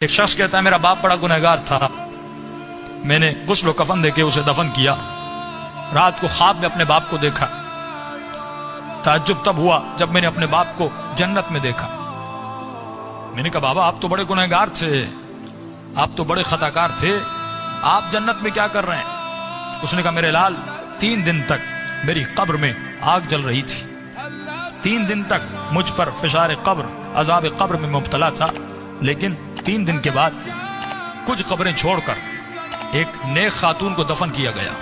ایک شخص کہتا ہے میرا باپ بڑا گنہگار تھا، میں نے غسل و کفن دے کے اسے دفن کیا، رات کو خواب میں اپنے باپ کو دیکھا، تعجب تب ہوا جب میں نے اپنے باپ کو جنت میں دیکھا۔ میں نے کہا بابا آپ تو بڑے گنہگار تھے، آپ تو بڑے خطاکار تھے، آپ جنت میں کیا کر رہے ہیں؟ اس نے کہا میرے لال 3 دن تک میری قبر میں آگ جل رہی تھی، 3 دن تک مجھ پر فشار قبر عذاب قبر میں مبتلا تھا، لیکن 3 دن کے بعد کچھ قبریں چھوڑ کر ایک نیک خاتون کو دفن کیا گیا،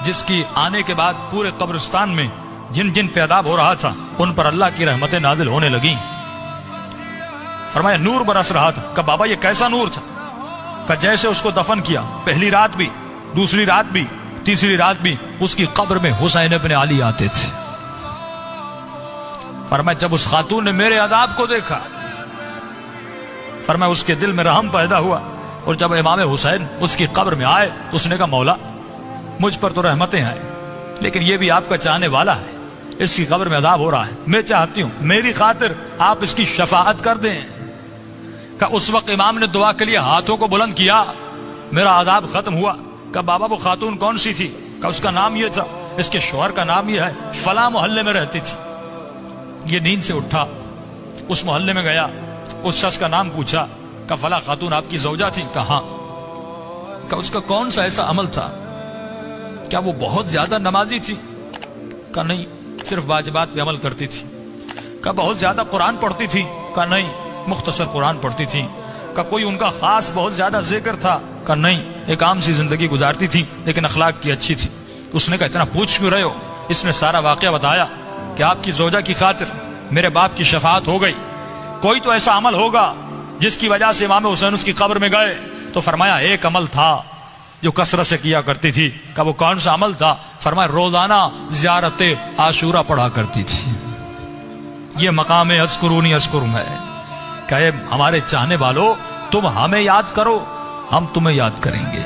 جس کی آنے کے بعد پورے قبرستان میں جن جن پہ عذاب ہو رہا تھا ان پر اللہ کی رحمتیں نازل ہونے لگیں۔ فرمایا نور برس رہا تھا۔ کہا بابا یہ کیسا نور تھا؟ کہا جیسے اس کو دفن کیا پہلی رات بھی، دوسری رات بھی، تیسری رات بھی اس کی قبر میں حسین ابن علی آتے تھے۔ فرمایا جب اس خاتون نے میرے عذاب کو دیکھا، فرمایا اس کے دل میں رحم پیدا ہوا، اور جب امام حسین اس کی قبر میں آئے تو اس نے کہا مولا مجھ پر تو رحمتیں ہیں، لیکن یہ بھی آپ کا چاہنے والا ہے، اس کی قبر میں عذاب ہو رہا ہے، میں چاہتی ہوں میری خاطر آپ اس کی شفاعت کر دیں۔ کہ اس وقت امام نے دعا کے لیے ہاتھوں کو بلند کیا، میرا عذاب ختم ہوا۔ کہ بابا وہ خاتون کون سی تھی؟ کہ اس کا نام یہ تھا، اس کے شوہر کا نام یہ ہے، فلاں محلے میں رہتی تھی۔ یہ نیند سے اٹھا، اس محلے میں گیا، اس شخص کا نام پوچھا، کہ فلاں خاتون آپ کی زوجہ تھی؟ کہ ہاں۔ کہ اس کا کون سا ایسا عمل تھا؟ کیا وہ بہت زیادہ نمازی تھی؟ کہ نہیں، صرف واجبات پہ عمل کرتی تھی۔ کہ بہت زیادہ قرآن پڑھتی تھی؟ کہ نہیں، مختصر قرآن پڑھتی تھی۔ کہ کوئی ان کا خاص بہت زیادہ ذکر تھا؟ کہ نہیں، ایک عام سی زندگی گزارتی تھی لیکن اخلاق کی اچھی تھی۔ اس نے کہا اتنا پوچھ کیوں رہے ہو؟ اس نے سارا واقعہ بتایا کہ آپ کی زوجہ کی خاطر میرے باپ کی شفاعت ہو گئی، کوئی تو ایسا عمل ہوگا جس کی وجہ سے امام حسین اس کی قبر میں گئے۔ تو فرمایا ایک عمل تھا جو کثرت سے کیا کرتی تھی۔ کہ وہ کون سا عمل تھا؟ فرمایا روزانہ زیارت عاشورہ پڑھا کرتی تھی۔ یہ مقام اذکرونی اذکرکم ہے کہ ہمارے چاہنے والوں تم ہمیں یاد کرو، ہم تمہیں یاد کریں گے۔